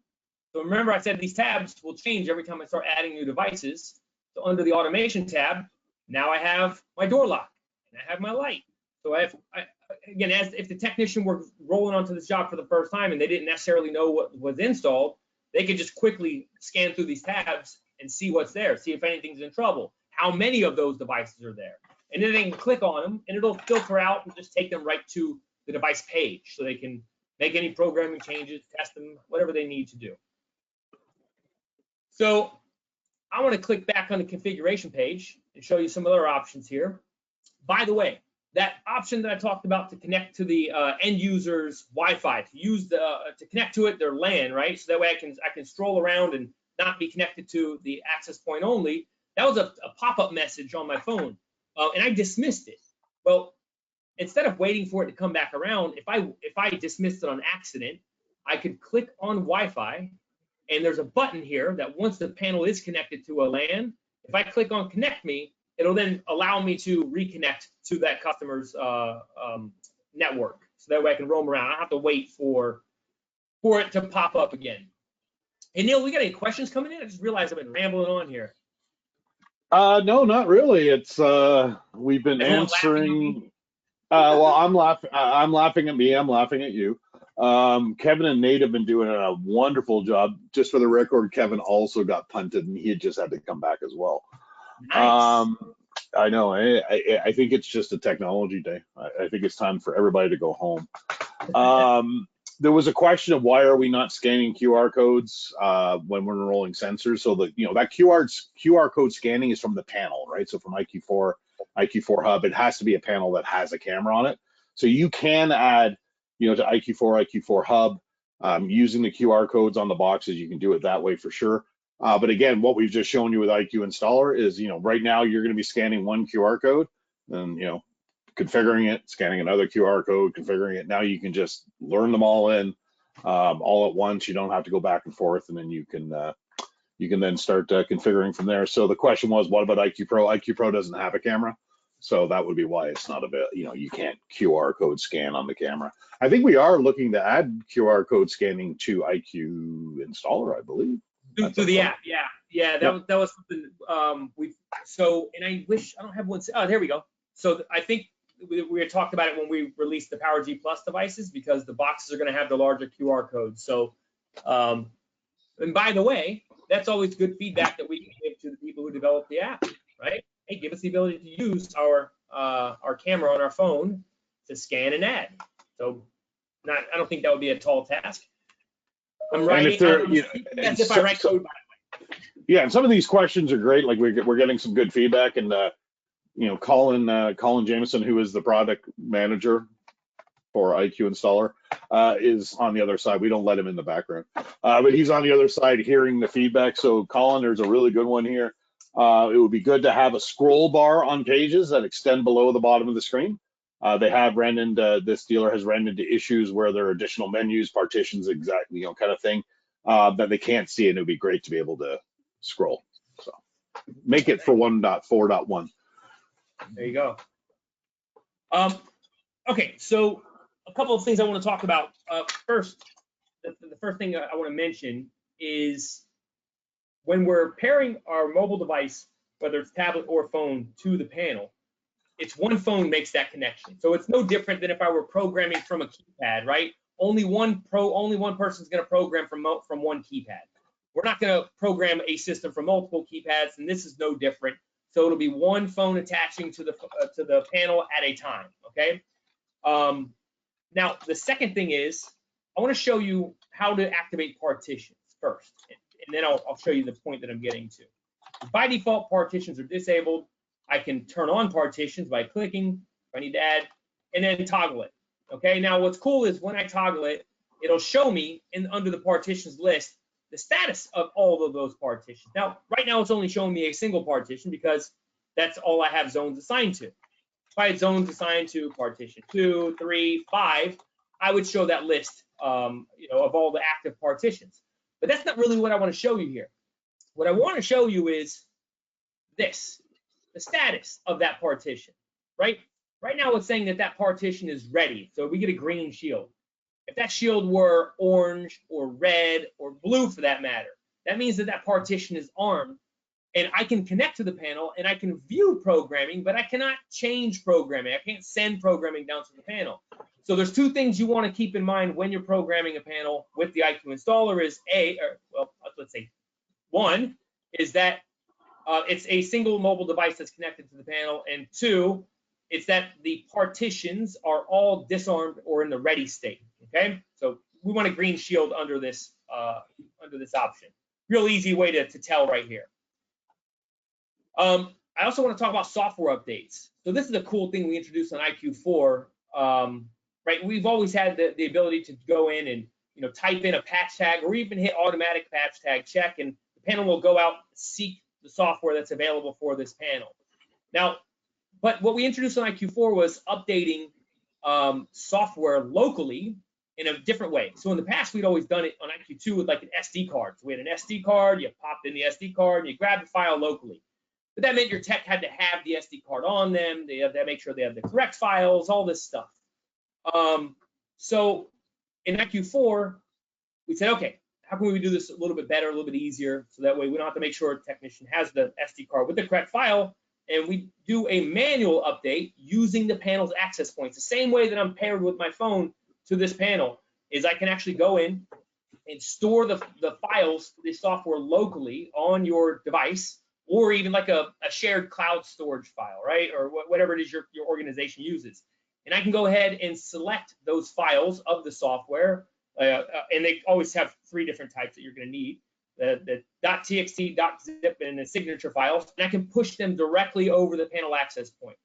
S2: so remember I said these tabs will change every time I start adding new devices. So under the automation tab, now I have my door lock and I have my light. So again, as if the technician were rolling onto this job for the first time and they didn't necessarily know what was installed, they could just quickly scan through these tabs and see what's there, see if anything's in trouble, how many of those devices are there. And then they can click on them and it'll filter out and just take them right to the device page so they can make any programming changes, test them, whatever they need to do. So I want to click back on the configuration page and show you some other options here. By the way, that option that I talked about to connect to the end user's Wi-Fi, to connect to it, their LAN, right? So that way I can stroll around and not be connected to the access point only. That was a pop-up message on my phone, and I dismissed it. Well, instead of waiting for it to come back around, if I dismissed it on accident, I could click on Wi-Fi, and there's a button here that once the panel is connected to a LAN, if I click on Connect Me, it'll then allow me to reconnect to that customer's network. So that way I can roam around. I don't have to wait for it to pop up again. Hey, Neil, we got any questions coming in? I just realized I've been rambling on here.
S1: No, not really. It's we've been answering. Well, I'm laughing at me. I'm laughing at you. Kevin and Nate have been doing a wonderful job. Just for the record, Kevin also got punted, and he had just had to come back as well.
S2: Nice.
S1: I know. I think it's just a technology day. I think it's time for everybody to go home. There was a question of why are we not scanning QR codes when we're enrolling sensors? So that that QR code scanning is from the panel, right? So from IQ4 Hub, it has to be a panel that has a camera on it. So you can add, to IQ4 Hub using the QR codes on the boxes. You can do it that way for sure. But again, what we've just shown you with IQ Installer is, right now you're going to be scanning one QR code, and configuring it, scanning another QR code, configuring it. Now you can just learn them all in all at once. You don't have to go back and forth, and then you can then start configuring from there. So the question was, what about IQ Pro? IQ Pro doesn't have a camera, so that would be why it's not available. You can't QR code scan on the camera. I think we are looking to add QR code scanning to IQ Installer, I believe.
S2: Through the app, yeah. That was something and I wish I don't have one. Oh, there we go. So I think we had talked about it when we released the Power G Plus devices, because the boxes are going to have the larger QR codes. So, and by the way, that's always good feedback that we can give to the people who develop the app, right? Hey, give us the ability to use our camera on our phone to scan and add. So, I don't think that would be a tall task. I'm writing as if I write code, by the way.
S1: Yeah, and some of these questions are great. Like we're getting some good feedback, and Colin Jameson, who is the product manager for IQ Installer, is on the other side. We don't let him in the background, but he's on the other side hearing the feedback. So Colin, there's a really good one here. It would be good to have a scroll bar on pages that extend below the bottom of the screen. They have ran into, this dealer has ran into issues where there are additional menus, partitions, exactly, kind of thing, that they can't see, and it would be great to be able to scroll. So make it for 1.4.1.
S2: There you go. Okay, so a couple of things I want to talk about. First, the first thing I want to mention is when we're pairing our mobile device, whether it's tablet or phone, to the panel, it's one phone makes that connection. So it's no different than if I were programming from a keypad, right? Only one person's going to program from one keypad. We're not going to program a system from multiple keypads, and this is no different. So it'll be one phone attaching to the panel at a time. Okay. Now the second thing is I want to show you how to activate partitions first, and then I'll show you the point that I'm getting to. By default, partitions are disabled. I can turn on partitions by clicking if I need to add, and then toggle it. Okay. Now what's cool is when I toggle it, it'll show me under the partitions list the status of all of those partitions. Now, right now it's only showing me a single partition because that's all I have zones assigned to. If I had zones assigned to partition 2, 3, 5, I would show that list, you know, of all the active partitions. But that's not really what I want to show you here. What I want to show you is this, the status of that partition, right? Right now it's saying that that partition is ready. So we get a green shield. If that shield were orange or red or blue for that matter, that means that that partition is armed and I can connect to the panel and I can view programming, but I cannot change programming. I can't send programming down to the panel. So there's two things you want to keep in mind when you're programming a panel with the IQ installer is let's say one is that it's a single mobile device that's connected to the panel, and two, it's that the partitions are all disarmed or in the ready state. Okay, so we want a green shield under this option. Real easy way to tell right here. I also want to talk about software updates. So this is a cool thing we introduced on IQ4. Right, we've always had the ability to go in and type in a patch tag or even hit automatic patch tag check, and the panel will go out seek the software that's available for this panel. Now, but what we introduced on IQ4 was updating software locally in a different way. So in the past, we'd always done it on IQ2 with like an SD card. So we had an SD card, you popped in the SD card, and you grabbed the file locally. But that meant your tech had to have the SD card on them. They had to make sure they have the correct files, all this stuff. So in IQ4, we said, okay, how can we do this a little bit better, a little bit easier, so that way we don't have to make sure a technician has the SD card with the correct file, and we do a manual update using the panel's access points. The same way that I'm paired with my phone to this panel is I can actually go in and store the files, the software locally on your device, or even like a shared cloud storage file, right? Or whatever it is your organization uses. And I can go ahead and select those files of the software, and they always have 3 different types that you're going to need, the .txt, .zip, and the signature files, and I can push them directly over the panel access point.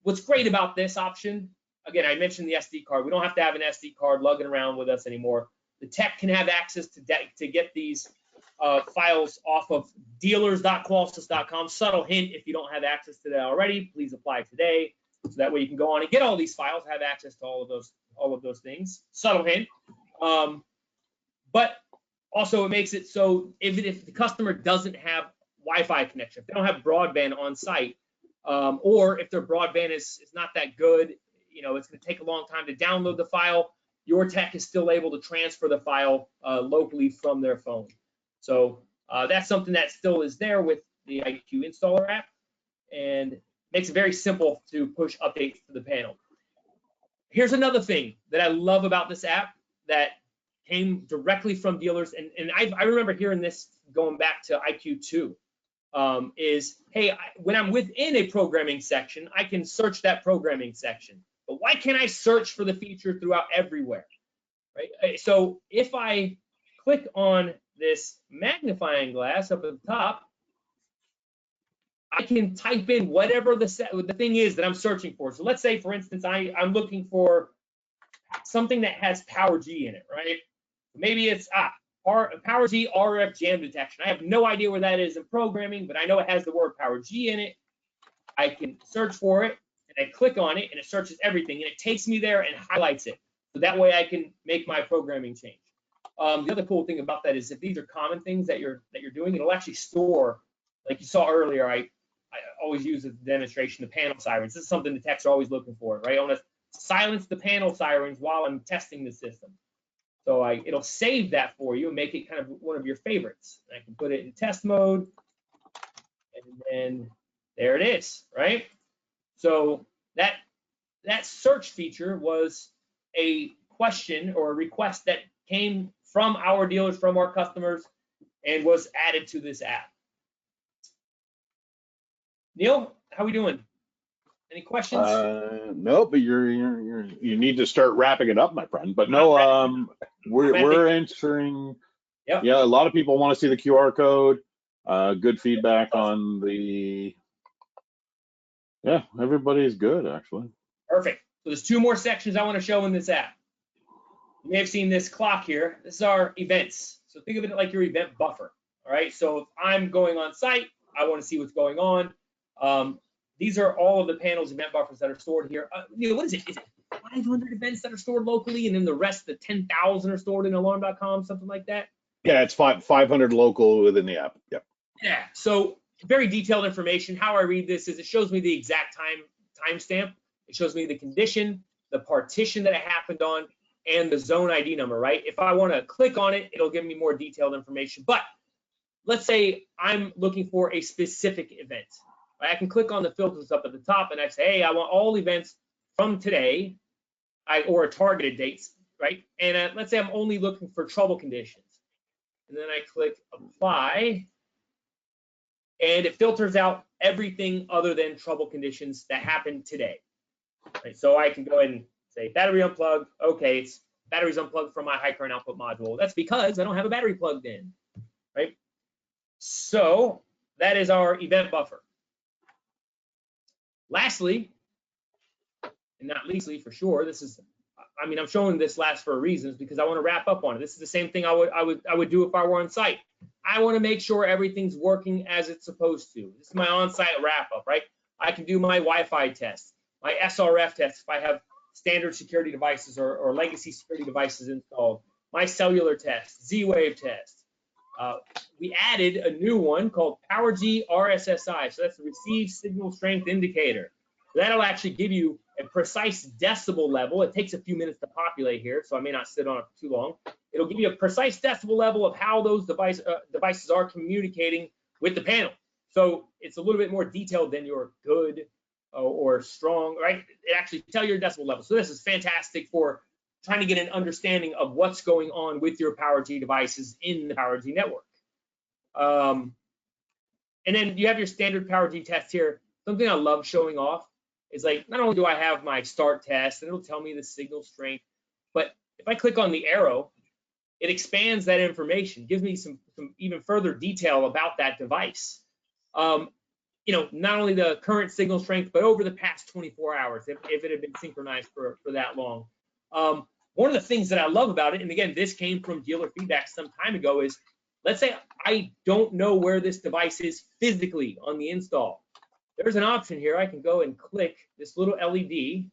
S2: What's great about this option, again, I mentioned the SD card. We don't have to have an SD card lugging around with us anymore. The tech can have access to get these files off of dealers.qolsys.com. Subtle hint, if you don't have access to that already, please apply today. So that way you can go on and get all these files, have access to all of those things. Subtle hint. But also it makes it so even if the customer doesn't have Wi-Fi connection, if they don't have broadband on site, or if their broadband is not that good, it's going to take a long time to download the file, your tech is still able to transfer the file locally from their phone. So that's something that still is there with the IQ installer app, and makes it very simple to push updates to the panel. Here's another thing that I love about this app that came directly from dealers, and I remember hearing this going back to IQ2, is, hey, when I'm within a programming section, I can search that programming section. But why can't I search for the feature throughout everywhere? Right? So if I click on this magnifying glass up at the top, I can type in whatever the thing is that I'm searching for. So let's say, for instance, I'm looking for something that has Power G in it, right? Maybe it's Power G RF jam detection. I have no idea where that is in programming, but I know it has the word Power G in it. I can search for it, and I click on it, and it searches everything, and it takes me there and highlights it. So that way I can make my programming change. The other cool thing about that is if these are common things that you're doing, it'll actually store, like you saw earlier, I always use as a demonstration the panel sirens. This is something the techs are always looking for, right? I want to silence the panel sirens while I'm testing the system. So it'll save that for you and make it kind of one of your favorites. And I can put it in test mode, and then there it is, right? So that search feature was a question or a request that came from our dealers, from our customers, and was added to this app. Neil, how we doing? Any questions?
S1: No, but you need to start wrapping it up, my friend. But no, we're answering.
S2: Yep.
S1: Yeah, a lot of people want to see the QR code. Good feedback on the. Yeah, everybody's good actually.
S2: Perfect. So there's 2 more sections I want to show in this app. You may have seen this clock here. This is our events. So think of it like your event buffer. All right. So if I'm going on site, I want to see what's going on. These are all of the panels, event buffers that are stored here. Neil, what is it? Is it 500 events that are stored locally, and then the rest, the 10,000 are stored in alarm.com, something like that?
S1: Yeah, it's 500 local within the app. Yep.
S2: Yeah. So very detailed information. How I read this is it shows me the exact timestamp. It shows me the condition, the partition that it happened on, and the zone ID number, right? If I want to click on it, it'll give me more detailed information. But let's say I'm looking for a specific event. I can click on the filters up at the top, and I say, hey, I want all events from today, or targeted dates, right? And let's say I'm only looking for trouble conditions. And then I click apply, and it filters out everything other than trouble conditions that happened today. Right? So I can go ahead and say battery unplugged. Okay, it's batteries unplugged from my high current output module. That's because I don't have a battery plugged in, right? So that is our event buffer. Lastly, and not leastly for sure, this is, I mean, I'm showing this last for a reason, because I want to wrap up on it. This is the same thing I would do if I were on site. I want to make sure everything's working as it's supposed to. This is my on-site wrap up, right? I can do my Wi-Fi test, my SRF test if I have standard security devices or legacy security devices installed, my cellular test, Z-Wave test. We added a new one called PowerG RSSI. So that's the Receive Signal Strength Indicator. That'll actually give you a precise decibel level. It takes a few minutes to populate here, so I may not sit on it for too long. It'll give you a precise decibel level of how those devices are communicating with the panel. So it's a little bit more detailed than your good or strong, right? It actually tells your decibel level. So this is fantastic for trying to get an understanding of what's going on with your PowerG devices in the PowerG network. And then you have your standard PowerG test here. Something I love showing off is, like, not only do I have my start test and it'll tell me the signal strength, but if I click on the arrow, it expands that information, gives me some even further detail about that device. You know, not only the current signal strength, but over the past 24 hours, if it had been synchronized for that long. One of the things that I love about it, and again, this came from dealer feedback some time ago, is let's say I don't know where this device is physically on the install. There's an option here. I can go and click this little LED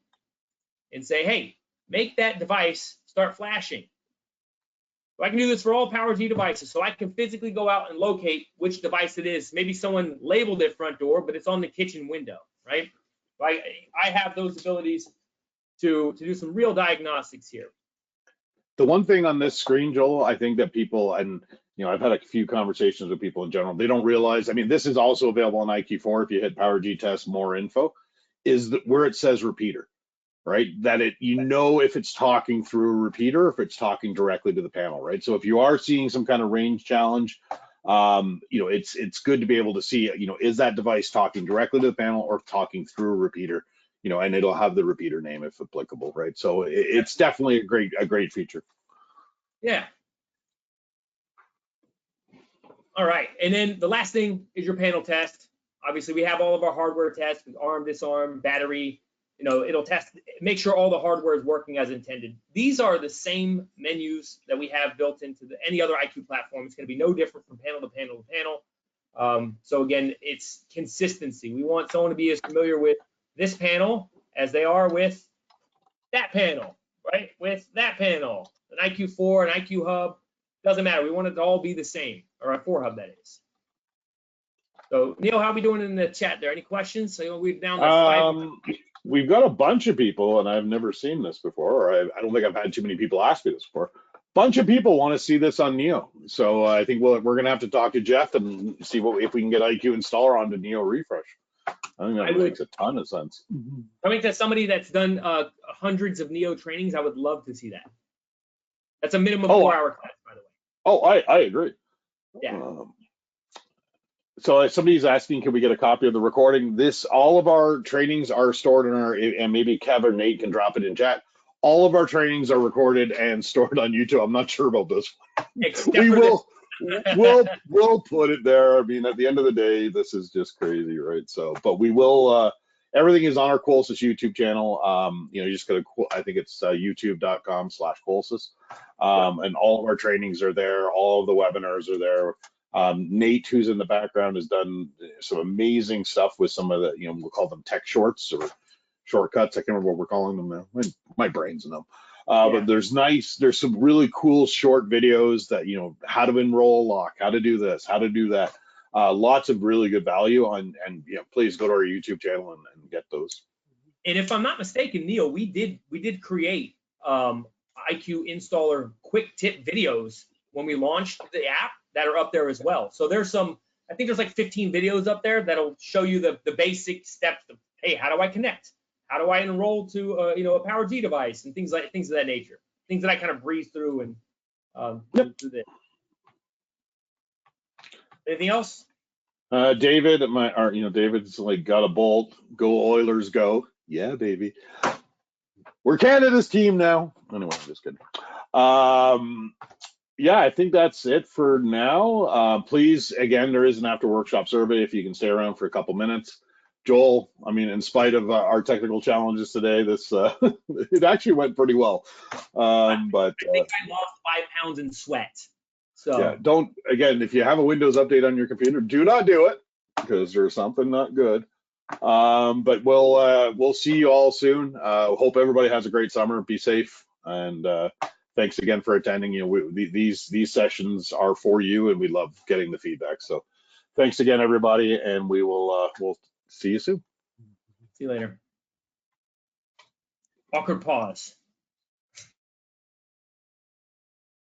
S2: and say, hey, make that device start flashing. So I can do this for all PowerG devices. So I can physically go out and locate which device it is. Maybe someone labeled it front door, but it's on the kitchen window, right? So I have those abilities to do some real diagnostics here.
S1: The one thing on this screen, Joel, I think that people, and you know, I've had a few conversations with people in general, they don't realize, I mean, this is also available on IQ4 if you hit PowerG test more info, is that where it says repeater, right? That you know if it's talking through a repeater or if it's talking directly to the panel, right? So if you are seeing some kind of range challenge, you know, it's good to be able to see, you know, is that device talking directly to the panel or talking through a repeater? You know, and it'll have the repeater name if applicable, right? So it's definitely a great feature.
S2: Yeah. All right, and then the last thing is your panel test. Obviously, we have all of our hardware tests with arm, disarm, battery. You know, it'll test, make sure all the hardware is working as intended. These are the same menus that we have built into any other IQ platform. It's going to be no different from panel to panel to panel. So again, it's consistency. We want someone to be as familiar with this panel as they are with that panel, right? With that panel, an IQ4, an IQ hub, doesn't matter. We want it to all be the same, or a 4 hub, that is. So Neil, how are we doing in the chat there? Any questions? So we're down to 5.
S1: We've got a bunch of people, and I've never seen this before, or I don't think I've had too many people ask me this before. bunch of people want to see this on Neo. So I think we're going to have to talk to Jeff and see if we can get IQ Installer onto Neo Refresh. I think that makes a ton of sense.
S2: Coming to somebody that's done hundreds of Neo trainings, I would love to see that. That's a minimum 4-hour class, by the way.
S1: Oh, I agree.
S2: Yeah.
S1: So if somebody's asking, can we get a copy of the recording? All of our trainings are stored in and maybe Kev or Nate can drop it in chat. All of our trainings are recorded and stored on YouTube. I'm not sure about this one. We'll put it there. I mean, at the end of the day, this is just crazy, right? So, but we will, everything is on our Qolsys YouTube channel. You just go to, I think it's youtube.com/Qolsys. And all of our trainings are there. All of the webinars are there. Nate, who's in the background, has done some amazing stuff with some of the, we'll call them tech shorts or shortcuts. I can't remember what we're calling them now. My brain's in them. But there's some really cool short videos that, how to enroll lock, how to do this, how to do that. Lots of really good value and please go to our YouTube channel and get those.
S2: And if I'm not mistaken, Neil, we did create IQ Installer quick tip videos when we launched the app that are up there as well. So I think there's like 15 videos up there that'll show you the basic steps of, hey, how do I connect? How do I enroll to a Power G device and things of that nature? Things that I kind of breeze through and through this. Anything else?
S1: David, David's like got a bolt. Go Oilers, go! Yeah, baby. We're Canada's team now. Anyway, I'm just kidding. Yeah, I think that's it for now. Please, again, there is an after workshop survey if you can stay around for a couple minutes. Joel, I mean, in spite of our technical challenges today, this it actually went pretty well. But
S2: I think I lost 5 pounds in sweat. So
S1: yeah, if you have a Windows update on your computer, do not do it because there's something not good. But we'll see you all soon. Hope everybody has a great summer. Be safe, and thanks again for attending. These sessions are for you, and we love getting the feedback. So thanks again, everybody, and we'll see you soon.
S2: See you later. Awkward pause.